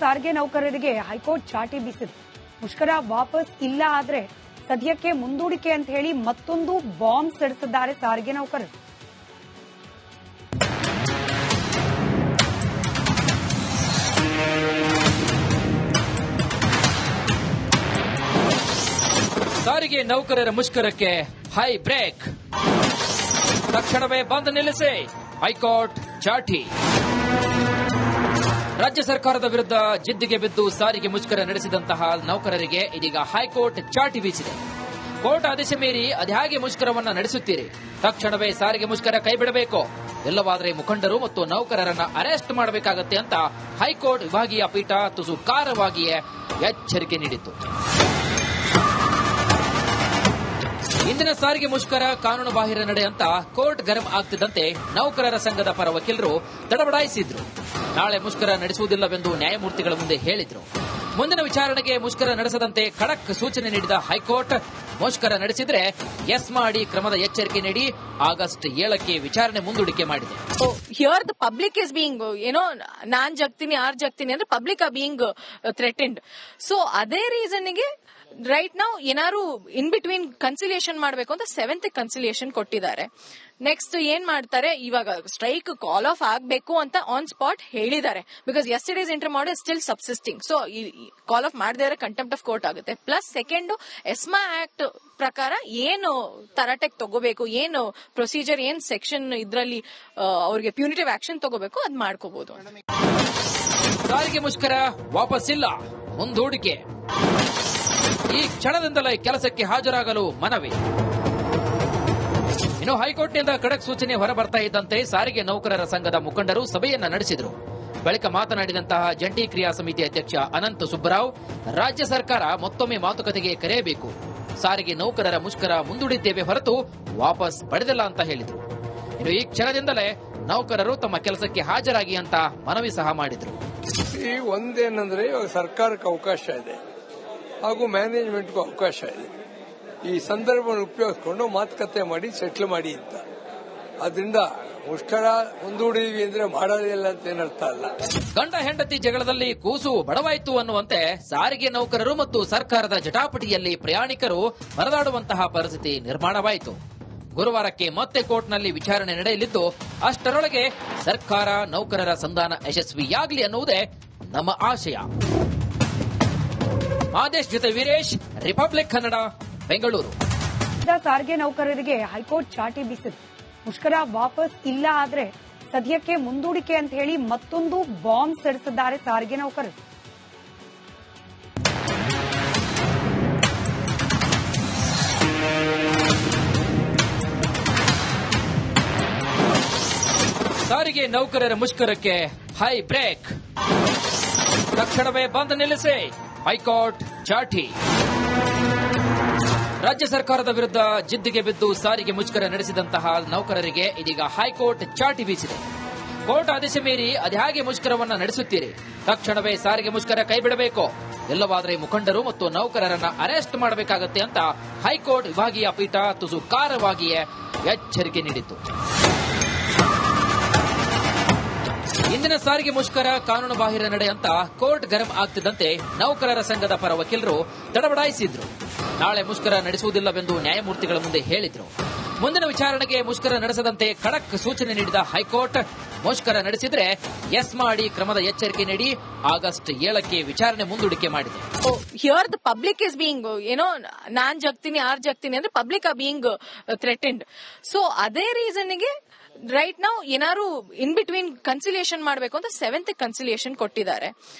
ಸಾರಿಗೆ ನೌಕರರಿಗೆ ಹೈಕೋರ್ಟ್ ಚಾಟಿ ಬೀಸಿದೆ. ಮುಷ್ಕರ ವಾಪಸ್ ಇಲ್ಲ ಆದ್ರೆ ಸದ್ಯಕ್ಕೆ ಮುಂದೂಡಿಕೆ ಅಂತ ಹೇಳಿ ಮತ್ತೊಂದು ಬಾಂಬ್ ಸಿಡಿಸಿದ್ದಾರೆ ಸಾರಿಗೆ ನೌಕರರು. ಸಾರಿಗೆ ನೌಕರರ ಮುಷ್ಕರಕ್ಕೆ ಹೈ ಬ್ರೇಕ್. ತಕ್ಷಣವೇ ಬಂದ್ ನಿಲ್ಲಿಸಿ, ಹೈಕೋರ್ಟ್ ಚಾಟಿ. ರಾಜ್ಯ ಸರ್ಕಾರದ ವಿರುದ್ಧ ಜಿದ್ದಿಗೆ ಬಿದ್ದು ಸಾರಿಗೆ ಮುಷ್ಕರ ನಡೆಸಿದಂತಹ ನೌಕರರಿಗೆ ಇದೀಗ ಹೈಕೋರ್ಟ್ ಚಾಟಿ ಬೀಸಿದೆ. ಕೋರ್ಟ್ ಆದೇಶ ಮೀರಿ ಅದ್ಯಾಗೆ ಮುಷ್ಕರವನ್ನ ನಡೆಸುತ್ತೀರಿ? ತಕ್ಷಣವೇ ಸಾರಿಗೆ ಮುಷ್ಕರ ಕೈಬಿಡಬೇಕು, ಇಲ್ಲವಾದರೆ ಮುಖಂಡರು ಮತ್ತು ನೌಕರರನ್ನ ಅರೆಸ್ಟ್ ಮಾಡಬೇಕಾಗತ್ತೆ ಅಂತ ಹೈಕೋರ್ಟ್ ವಿಭಾಗೀಯ ಪೀಠ ತುಸು ಖಾರವಾಗಿಯೇ ಎಚ್ಚರಿಕೆ ನೀಡಿತು. ಇಂದಿನ ಸಾರಿಗೆ ಮುಷ್ಕರ ಕಾನೂನು ಬಾಹಿರ ನಡೆ ಅಂತ ಕೋರ್ಟ್ ಗರಂ ಆಗ್ತಿದ್ದಂತೆ ನೌಕರರ ಸಂಘದ ಪರ ವಕೀಲರು ತಡಬಡಾಯಿಸಿದ್ರು. ನಾಳೆ ಮುಷ್ಕರ ನಡೆಸುವುದಿಲ್ಲವೆಂದು ನ್ಯಾಯಮೂರ್ತಿಗಳ ಮುಂದೆ ಹೇಳಿದ್ರು. ಮುಂದಿನ ವಿಚಾರಣೆಗೆ ಮುಷ್ಕರ ನಡೆಸದಂತೆ ಖಡಕ್ ಸೂಚನೆ ನೀಡಿದ ಹೈಕೋರ್ಟ್, ಮುಷ್ಕರ ನಡೆಸಿದ್ರೆ ಎಸ್ ಮಾಡಿ ಕ್ರಮದ ಎಚ್ಚರಿಕೆ ನೀಡಿ ಆಗಸ್ಟ್ 7ಕ್ಕೆ ವಿಚಾರಣೆ ಮುಂದೂಡಿಕೆ ಮಾಡಿದೆ. Here the public is being ನಾನ್ ಜಗ್ತೀನಿ ಆರ್ ಜಗ್ತೀನಿ ಅಂದ್ರೆ public are being threatened. So ಅದೇ ರೀಸನ್ಗೆ ರೈಟ್ ನಾವು ಏನಾದ್ರು ಇನ್ ಬಿಟ್ವೀನ್ ಕನ್ಸಿಲಿಯೇಷನ್ ಮಾಡಬೇಕು ಅಂತ 7th ಕನ್ಸಿಲಿಯೇಷನ್ ಕೊಟ್ಟಿದ್ದಾರೆ. ನೆಕ್ಸ್ಟ್ ಏನ್ ಮಾಡ್ತಾರೆ, ಇವಾಗ ಸ್ಟ್ರೈಕ್ ಕಾಲ್ ಆಫ್ ಆಗ್ಬೇಕು ಅಂತ ಆನ್ ಸ್ಪಾಟ್ ಹೇಳಿದ್ದಾರೆ. Because yesterday's interim order is still subsisting. So call off ಮಾಡದೇ ಕಂಟೆಂಪ್ಟ್ ಆಫ್ ಕೋರ್ಟ್ ಆಗುತ್ತೆ. ಪ್ಲಸ್ ಸೆಕೆಂಡ್, ಎಸ್ಮಾ ಆಕ್ಟ್ ಪ್ರಕಾರ ಏನು ತರಾಟೆಗೆ ತಗೋಬೇಕು, ಏನು ಪ್ರೊಸೀಜರ್, ಏನ್ ಸೆಕ್ಷನ್ ಇದ್ರಲ್ಲಿ ಅವ್ರಿಗೆ ಪ್ಯೂನಿಟಿವ್ ಆಕ್ಷನ್ ತಗೋಬೇಕು ಅದ್ ಮಾಡ್ಕೋಬಹುದು. ಸಾರಿಗೆ ಮುಷ್ಕರ ವಾಪಸ್ ಇಲ್ಲ, ಮುಂದೂಡಿಕೆ. ಈ ಕ್ಷಣದಿಂದಲೇ ಕೆಲಸಕ್ಕೆ ಹಾಜರಾಗಲು ಮನವಿ. ಇನ್ನು ಹೈಕೋರ್ಟ್ನಿಂದ ಖಡಕ್ ಸೂಚನೆ ಹೊರಬರ್ತಾ ಇದ್ದಂತೆ ಸಾರಿಗೆ ನೌಕರರ ಸಂಘದ ಮುಖಂಡರು ಸಭೆಯನ್ನ ನಡೆಸಿದರು. ಬಳಿಕ ಮಾತನಾಡಿದಂತಹ ಜಂಟಿ ಕ್ರಿಯಾ ಸಮಿತಿ ಅಧ್ಯಕ್ಷ ಅನಂತ ಸುಬ್ಬರಾವ್, ರಾಜ್ಯ ಸರ್ಕಾರ ಮತ್ತೊಮ್ಮೆ ಮಾತುಕತೆಗೆ ಕರೆಯಬೇಕು, ಸಾರಿಗೆ ನೌಕರರ ಮುಷ್ಕರ ಮುಂದೂಡಿದ್ದೇವೆ ಹೊರತು ವಾಪಸ್ ಪಡೆದಿಲ್ಲ ಅಂತ ಹೇಳಿದರು. ಇನ್ನು ಈ ಕ್ಷಣದಿಂದಲೇ ನೌಕರರು ತಮ್ಮ ಕೆಲಸಕ್ಕೆ ಹಾಜರಾಗಿ ಅಂತ ಮನವಿ ಸಹ ಮಾಡಿದರು. ಒಂದೇನಂದ್ರೆ ಸರ್ಕಾರಕ್ಕೆ ಅವಕಾಶ ಇದೆ ಹಾಗೂ ಮ್ಯಾನೇಜ್ಮೆಂಟ್ಗೂ ಅವಕಾಶ ಇದೆ. ಈ ಸಂದರ್ಭವನ್ನು ಉಪಯೋಗಿಸಿಕೊಂಡು ಮಾತುಕತೆ ಮಾಡಿ ಸೆಟ್ಲ್ ಮಾಡಿ ಅಂತ. ಅದರಿಂದ ಮುಷ್ಕರ ಮುಂದೂಡಿದ್ವಿ ಅಂದ್ರೆ ಮಾಡೋದಿಲ್ಲ ಅಂತ ಏನರ್ಥ ಅಲ್ಲ. ಗಂಡ ಹೆಂಡತಿ ಜಗಳದಲ್ಲಿ ಕೂಸು ಬಡವಾಯಿತು ಅನ್ನುವಂತೆ ಸಾರಿಗೆ ನೌಕರರು ಮತ್ತು ಸರ್ಕಾರದ ಜಟಾಪಟಿಯಲ್ಲಿ ಪ್ರಯಾಣಿಕರು ಪರದಾಡುವಂತಹ ಪರಿಸ್ಥಿತಿ ನಿರ್ಮಾಣವಾಯಿತು. ಗುರುವಾರಕ್ಕೆ ಮತ್ತೆ ಕೋರ್ಟ್ನಲ್ಲಿ ವಿಚಾರಣೆ ನಡೆಯಲಿದ್ದು, ಅಷ್ಟರೊಳಗೆ ಸರ್ಕಾರ ನೌಕರರ ಸಂಧಾನ ಯಶಸ್ವಿಯಾಗಲಿ ಅನ್ನುವುದೇ ನಮ್ಮ ಆಶಯ. ಆದೇಶ್ ಜೊತೆ ವೀರೇಶ್, ರಿಪಬ್ಲಿಕ್ ಕನ್ನಡ, ಬೆಂಗಳೂರು. ಸಾರಿಗೆ ನೌಕರರಿಗೆ ಹೈಕೋರ್ಟ್ ಚಾಟಿ ಬೀಸಿದೆ. ಮುಷ್ಕರ ವಾಪಸ್ ಇಲ್ಲ ಆದ್ರೆ ಸದ್ಯಕ್ಕೆ ಮುಂದೂಡಿಕೆ ಅಂತ ಹೇಳಿ ಮತ್ತೊಂದು ಬಾಂಬ್ ಸಿಡಿಸಿದ್ದಾರೆ ಸಾರಿಗೆ ನೌಕರರು. ಸಾರಿಗೆ ನೌಕರರ ಮುಷ್ಕರಕ್ಕೆ ಹೈ ಬ್ರೇಕ್. ತಕ್ಷಣವೇ ಬಂದ್ ನಿಲ್ಲಿಸಿ, ಹೈಕೋರ್ಟ್ ಚಾಟಿ. ರಾಜ್ಯ ಸರ್ಕಾರದ ವಿರುದ್ಧ ಜಿದ್ದಿಗೆ ಬಿದ್ದು ಸಾರಿಗೆ ಮುಷ್ಕರ ನಡೆಸಿದಂತಹ ನೌಕರರಿಗೆ ಇದೀಗ ಹೈಕೋರ್ಟ್ ಚಾಟಿ ಬೀಸಿದೆ. ಕೋರ್ಟ್ ಆದೇಶ ಮೀರಿ ಅದ್ಯಾಗೆ ಮುಷ್ಕರವನ್ನ ನಡೆಸುತ್ತೀರಿ? ತಕ್ಷಣವೇ ಸಾರಿಗೆ ಮುಷ್ಕರ ಕೈಬಿಡಬೇಕು, ಇಲ್ಲವಾದರೆ ಮುಖಂಡರು ಮತ್ತು ನೌಕರರನ್ನ ಅರೆಸ್ಟ್ ಮಾಡಬೇಕಾಗತ್ತೆ ಅಂತ ಹೈಕೋರ್ಟ್ ವಿಭಾಗೀಯ ಪೀಠ ತುಸು ಖಾರವಾಗಿಯೇ ಎಚ್ಚರಿಕೆ ನೀಡಿತು. ಇಂದಿನ ಸಾರಿಗೆ ಮುಷ್ಕರ ಕಾನೂನು ಬಾಹಿರ ನಡೆ ಅಂತ ಕೋರ್ಟ್ ಗರಂ ಆಗ್ತಿದ್ದಂತೆ ನೌಕರರ ಸಂಘದ ಪರ ವಕೀಲರು ತಡಬಡಾಯಿಸಿದ್ರು. ನಾಳೆ ಮುಷ್ಕರ ನಡೆಸುವುದಿಲ್ಲವೆಂದು ನ್ಯಾಯಮೂರ್ತಿಗಳ ಮುಂದೆ ಹೇಳಿದ್ರು. ಮುಂದಿನ ವಿಚಾರಣೆಗೆ ಮುಷ್ಕರ ನಡೆಸದಂತೆ ಖಡಕ್ ಸೂಚನೆ ನೀಡಿದ ಹೈಕೋರ್ಟ್, ಮುಷ್ಕರ ನಡೆಸಿದ್ರೆ ಎಸ್ ಮಾಡಿ ಕ್ರಮದ ಎಚ್ಚರಿಕೆ ನೀಡಿ ಆಗಸ್ಟ್ 7ಕ್ಕೆ ವಿಚಾರಣೆ ಮುಂದೂಡಿಕೆ ಮಾಡಿದೆ. Here the public is being ನಾನ್ ಜಗ್ತೀನಿ ಆರ್ ಜಗ್ತೀನಿ ಅಂದ್ರೆ public are being threatened. So ಅದೇ ರೀಸನ್ಗೆ ರೈಟ್ ನಾವು ಏನಾದ್ರು ಇನ್ ಬಿಟ್ವೀನ್ ಕನ್ಸಿಲಿಯೇಷನ್ ಮಾಡಬೇಕು ಅಂತ 7th ಕನ್ಸಿಲಿಯೇಷನ್ ಕೊಟ್ಟಿದ್ದಾರೆ.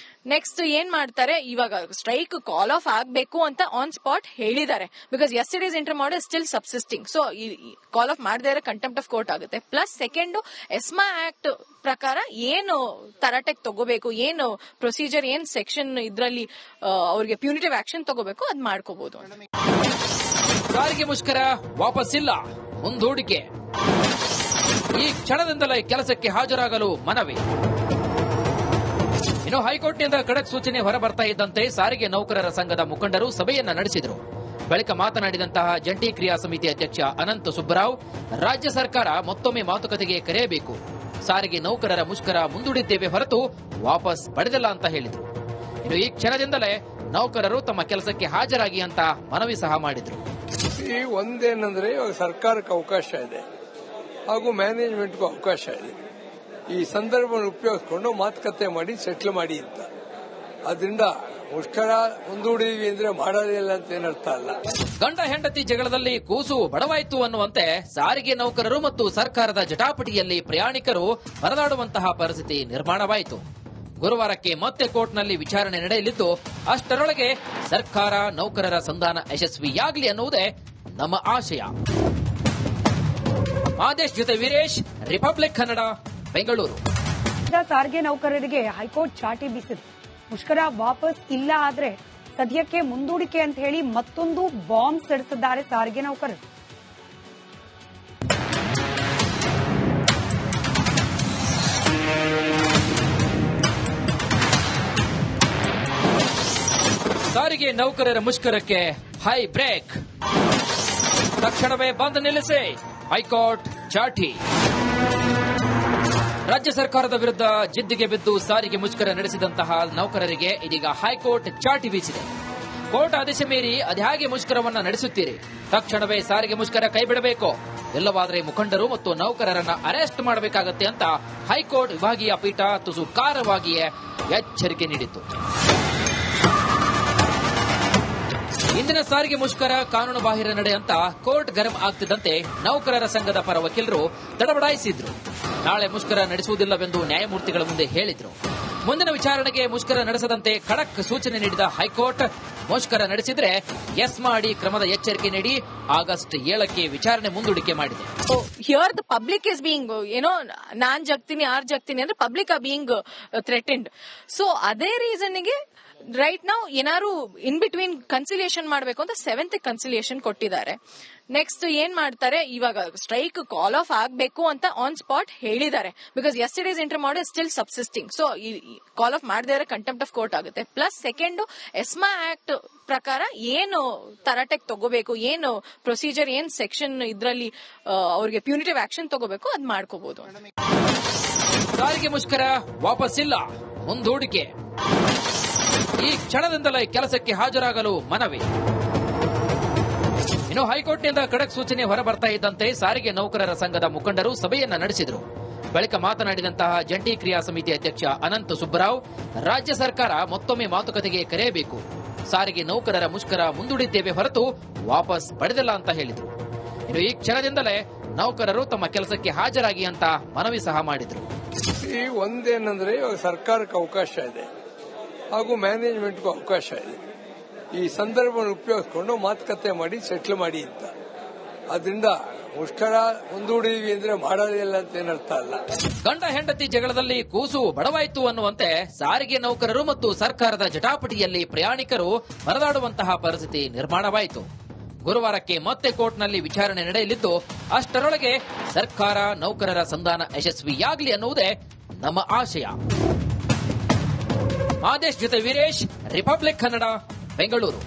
ನೆಕ್ಸ್ಟ್ ಏನ್ ಮಾಡ್ತಾರೆ, ಇವಾಗ ಸ್ಟ್ರೈಕ್ ಕಾಲ್ ಆಫ್ ಆಗ್ಬೇಕು ಅಂತ ಆನ್ ಸ್ಪಾಟ್ ಹೇಳಿದ್ದಾರೆ. Because yesterday's interim order is still subsisting. So call off ಮಾಡದೇ ಕಂಟೆಂಪ್ಟ್ ಆಫ್ ಕೋರ್ಟ್ ಆಗುತ್ತೆ. ಪ್ಲಸ್ ಸೆಕೆಂಡ್, ಎಸ್ಮಾ ಆಕ್ಟ್ ಪ್ರಕಾರ ಏನು ತರಾಟೆಗೆ ತಗೋಬೇಕು, ಏನು ಪ್ರೊಸೀಜರ್, ಏನ್ ಸೆಕ್ಷನ್ ಇದ್ರಲ್ಲಿ ಅವ್ರಿಗೆ ಪ್ಯೂನಿಟಿವ್ ಆಕ್ಷನ್ ತಗೋಬೇಕು ಅದ್ ಮಾಡ್ಕೋಬಹುದು. ಸಾರಿಗೆ ಮುಷ್ಕರ ವಾಪಸ್ ಇಲ್ಲ, ಮುಂದೂಡಿಕೆ. ಈ ಕ್ಷಣದಿಂದಲೇ ಕೆಲಸಕ್ಕೆ ಹಾಜರಾಗಲು ಮನವಿ. ಇನ್ನು ಹೈಕೋರ್ಟ್ನಿಂದ ಖಡಕ್ ಸೂಚನೆ ಹೊರಬರ್ತಾ ಇದ್ದಂತೆ ಸಾರಿಗೆ ನೌಕರರ ಸಂಘದ ಮುಖಂಡರು ಸಭೆಯನ್ನ ನಡೆಸಿದರು. ಬಳಿಕ ಮಾತನಾಡಿದಂತಹ ಜಂಟಿ ಕ್ರಿಯಾ ಸಮಿತಿ ಅಧ್ಯಕ್ಷ ಅನಂತ ಸುಬ್ಬರಾವ್, ರಾಜ್ಯ ಸರ್ಕಾರ ಮತ್ತೊಮ್ಮೆ ಮಾತುಕತೆಗೆ ಕರೆಯಬೇಕು, ಸಾರಿಗೆ ನೌಕರರ ಮುಷ್ಕರ ಮುಂದೂಡಿದ್ದೇವೆ ಹೊರತು ವಾಪಸ್ ಪಡೆದಿಲ್ಲ ಅಂತ ಹೇಳಿದರು. ಇನ್ನು ಈ ಕ್ಷಣದಿಂದಲೇ ನೌಕರರು ತಮ್ಮ ಕೆಲಸಕ್ಕೆ ಹಾಜರಾಗಿ ಅಂತ ಮನವಿ ಸಹ ಮಾಡಿದ್ರು. ಒಂದೇನಂದ್ರೆ ಇವಾಗ ಸರ್ಕಾರಕ್ಕೆ ಅವಕಾಶ ಇದೆ ಹಾಗೂ ಮ್ಯಾನೇಜ್ಮೆಂಟ್ಗೂ ಅವಕಾಶ ಇದೆ. ಈ ಸಂದರ್ಭವನ್ನು ಉಪಯೋಗಿಸಿಕೊಂಡು ಮಾತುಕತೆ ಮಾಡಿ ಸೆಟ್ಲ್ ಮಾಡಿ ಅಂತ. ಅದರಿಂದ ಮುಷ್ಕರ ಮುಂದೂಡಿದ್ವಿ ಅಂದ್ರೆ ಮಾಡೋದಿಲ್ಲ ಅಂತ ಏನರ್ಥ ಅಲ್ಲ. ಗಂಡ ಹೆಂಡತಿ ಜಗಳದಲ್ಲಿ ಕೂಸು ಬಡವಾಯಿತು ಅನ್ನುವಂತೆ ಸಾರಿಗೆ ನೌಕರರು ಮತ್ತು ಸರ್ಕಾರದ ಜಟಾಪಟಿಯಲ್ಲಿ ಪ್ರಯಾಣಿಕರು ಪರದಾಡುವಂತಹ ಪರಿಸ್ಥಿತಿ ನಿರ್ಮಾಣವಾಯಿತು. ಗುರುವಾರಕ್ಕೆ ಮತ್ತೆ ಕೋರ್ಟ್ನಲ್ಲಿ ವಿಚಾರಣೆ ನಡೆಯಲಿದ್ದು, ಅಷ್ಟರೊಳಗೆ ಸರ್ಕಾರ ನೌಕರರ ಸಂಧಾನ ಯಶಸ್ವಿಯಾಗಲಿ ಅನ್ನುವುದೇ ನಮ್ಮ ಆಶಯ. ಆದೇಶ್ ಜೊತೆ ವೀರೇಶ್, ರಿಪಬ್ಲಿಕ್ ಕನ್ನಡ, ಬೆಂಗಳೂರು. ಸಾರಿಗೆ ನೌಕರರಿಗೆ ಹೈಕೋರ್ಟ್ ಚಾಟಿ ಬೀಸಿದೆ. ಮುಷ್ಕರ ವಾಪಸ್ ಇಲ್ಲ ಆದ್ರೆ ಸದ್ಯಕ್ಕೆ ಮುಂದೂಡಿಕೆ ಅಂತ ಹೇಳಿ ಮತ್ತೊಂದು ಬಾಂಬ್ ಸಿಡಿಸಿದ್ದಾರೆ ಸಾರಿಗೆ ನೌಕರರು. ಸಾರಿಗೆ ನೌಕರರ ಮುಷ್ಕರಕ್ಕೆ ಹೈ ಬ್ರೇಕ್. ತಕ್ಷಣವೇ ಬಂದ್ ನಿಲ್ಲಿಸಿ, ಹೈಕೋರ್ಟ್ ಚಾಟಿ. ರಾಜ್ಯ ಸರ್ಕಾರದ ವಿರುದ್ಧ ಜಿದ್ದಿಗೆ ಬಿದ್ದು ಸಾರಿಗೆ ಮುಷ್ಕರ ನಡೆಸಿದಂತಹ ನೌಕರರಿಗೆ ಇದೀಗ ಹೈಕೋರ್ಟ್ ಚಾಟಿ ಬೀಸಿದೆ. ಕೋರ್ಟ್ ಆದೇಶ ಮೀರಿ ಅದ್ಯಾಗೆ ಮುಷ್ಕರವನ್ನ ನಡೆಸುತ್ತೀರಿ? ತಕ್ಷಣವೇ ಸಾರಿಗೆ ಮುಷ್ಕರ ಕೈಬಿಡಬೇಕು, ಇಲ್ಲವಾದರೆ ಮುಖಂಡರು ಮತ್ತು ನೌಕರರನ್ನ ಅರೆಸ್ಟ್ ಮಾಡಬೇಕಾಗತ್ತೆ ಅಂತ ಹೈಕೋರ್ಟ್ ವಿಭಾಗೀಯ ಪೀಠ ತುಸು ಖಾರವಾಗಿಯೇ ಎಚ್ಚರಿಕೆ ನೀಡಿತು. ಇಂದಿನ ಸಾರಿಗೆ ಮುಷ್ಕರ ಕಾನೂನು ಬಾಹಿರ ನಡೆ ಅಂತ ಕೋರ್ಟ್ ಗರಂ ಆಗ್ತಿದ್ದಂತೆ ನೌಕರರ ಸಂಘದ ಪರ ವಕೀಲರು ತಡಬಡಾಯಿಸಿದ್ರು. ನಾಳೆ ಮುಷ್ಕರ ನಡೆಸುವುದಿಲ್ಲವೆಂದು ನ್ಯಾಯಮೂರ್ತಿಗಳ ಮುಂದೆ ಹೇಳಿದ್ರು. ಮುಂದಿನ ವಿಚಾರಣೆಗೆ ಮುಷ್ಕರ ನಡೆಸದಂತೆ ಖಡಕ್ ಸೂಚನೆ ನೀಡಿದ ಹೈಕೋರ್ಟ್, ಮುಷ್ಕರ ನಡೆಸಿದ್ರೆ ಎಸ್ ಮಾಡಿ ಕ್ರಮದ ಎಚ್ಚರಿಕೆ ನೀಡಿ ಆಗಸ್ಟ್ 7ಕ್ಕೆ ವಿಚಾರಣೆ ಮುಂದೂಡಿಕೆ ಮಾಡಿದೆ. Here the public is being ನಾನ್ ಜಗ್ತೀನಿ ಆರ್ ಜಗ್ತೀನಿ ಅಂದ್ರೆ public are being threatened. So ಅದೇ ರೀಸನ್ಗೆ ರೈಟ್ ನಾವು ಏನಾದ್ರು ಇನ್ ಬಿಟ್ವೀನ್ ಕನ್ಸಿಲಿಯೇಷನ್ ಮಾಡಬೇಕು ಅಂತ 7th ಕನ್ಸಿಲಿಯೇಷನ್ ಕೊಟ್ಟಿದ್ದಾರೆ. ನೆಕ್ಸ್ಟ್ ಏನ್ ಮಾಡ್ತಾರೆ, ಇವಾಗ ಸ್ಟ್ರೈಕ್ ಕಾಲ್ ಆಫ್ ಆಗ್ಬೇಕು ಅಂತ ಆನ್ ಸ್ಪಾಟ್ ಹೇಳಿದ್ದಾರೆ. ಬಿಕಾಸ್ ಯೆಸ್ಟರ್ಡೇಸ್ ಇಂಟರ್ ಮಾಡಿ still subsisting. So call off ಮಾಡದೇ ಕಂಟೆಂಪ್ಟ್ ಆಫ್ ಕೋರ್ಟ್ ಆಗುತ್ತೆ. ಪ್ಲಸ್ ಸೆಕೆಂಡ್, ಎಸ್ಮಾ ಆಕ್ಟ್ ಪ್ರಕಾರ ಏನು ತರಾಟೆಗೆ ತಗೋಬೇಕು, ಏನು ಪ್ರೊಸೀಜರ್, ಏನ್ ಸೆಕ್ಷನ್ ಇದ್ರಲ್ಲಿ ಅವ್ರಿಗೆ ಪ್ಯೂನಿಟಿವ್ ಆಕ್ಷನ್ ತಗೋಬೇಕು ಅದ್ ಮಾಡ್ಕೋಬಹುದು. ಸಾರಿಗೆ ಮುಷ್ಕರ ವಾಪಸ್ಸಿಲ್ಲ, ಮುಂದೂಡಿಕೆ. ಈ ಕ್ಷಣದಿಂದಲೇ ಕೆಲಸಕ್ಕೆ ಹಾಜರಾಗಲು ಮನವಿ. ಇನ್ನು ಹೈಕೋರ್ಟ್ನಿಂದ ಖಡಕ್ ಸೂಚನೆ ಹೊರಬರ್ತಾ ಇದ್ದಂತೆ ಸಾರಿಗೆ ನೌಕರರ ಸಂಘದ ಮುಖಂಡರು ಸಭೆಯನ್ನ ನಡೆಸಿದರು. ಬಳಿಕ ಮಾತನಾಡಿದಂತಹ ಜಂಟಿ ಕ್ರಿಯಾ ಸಮಿತಿ ಅಧ್ಯಕ್ಷ ಅನಂತ ಸುಬ್ಬರಾವ್, ರಾಜ್ಯ ಸರ್ಕಾರ ಮತ್ತೊಮ್ಮೆ ಮಾತುಕತೆಗೆ ಕರೆಯಬೇಕು, ಸಾರಿಗೆ ನೌಕರರ ಮುಷ್ಕರ ಮುಂದೂಡಿದ್ದೇವೆ ಹೊರತು ವಾಪಸ್ ಪಡೆದಿಲ್ಲ ಅಂತ ಹೇಳಿದರು. ಇನ್ನು ಈ ಕ್ಷಣದಿಂದಲೇ ನೌಕರರು ತಮ್ಮ ಕೆಲಸಕ್ಕೆ ಹಾಜರಾಗಿ ಅಂತ ಮನವಿ ಸಹ ಮಾಡಿದರು. ಒಂದೇನಂದ್ರೆ ಇವಾಗ ಸರ್ಕಾರಕ್ಕೆ ಅವಕಾಶ ಇದೆ ಹಾಗೂ ಮ್ಯಾನೇಜ್ಮೆಂಟ್ಗೂ ಅವಕಾಶ ಇದೆ. ಈ ಸಂದರ್ಭವನ್ನು ಉಪಯೋಗಿಸಿಕೊಂಡು ಮಾತುಕತೆ ಮಾಡಿ ಸೆಟ್ಲ್ ಮಾಡಿ ಅಂತ. ಅದರಿಂದ ಮುಷ್ಕರ ಮುಂದೂಡಿದ್ವಿ ಅಂದ್ರೆ ಮಾಡೋದಿಲ್ಲ ಅಂತ ಏನರ್ಥ ಅಲ್ಲ. ಗಂಡ ಹೆಂಡತಿ ಜಗಳದಲ್ಲಿ ಕೂಸು ಬಡವಾಯಿತು ಅನ್ನುವಂತೆ ಸಾರಿಗೆ ನೌಕರರು ಮತ್ತು ಸರ್ಕಾರದ ಜಟಾಪಟಿಯಲ್ಲಿ ಪ್ರಯಾಣಿಕರು ಪರದಾಡುವಂತಹ ಪರಿಸ್ಥಿತಿ ನಿರ್ಮಾಣವಾಯಿತು. ಗುರುವಾರಕ್ಕೆ ಮತ್ತೆ ಕೋರ್ಟ್ನಲ್ಲಿ ವಿಚಾರಣೆ ನಡೆಯಲಿದ್ದು, ಅಷ್ಟರೊಳಗೆ ಸರ್ಕಾರ ನೌಕರರ ಸಂಧಾನ ಯಶಸ್ವಿಯಾಗಲಿ ಅನ್ನುವುದೇ ನಮ್ಮ ಆಶಯ. ಆದೇಶ್ ಜೊತೆ ವೀರೇಶ್, ರಿಪಬ್ಲಿಕ್ ಕನ್ನಡ, ಬೆಂಗಳೂರು.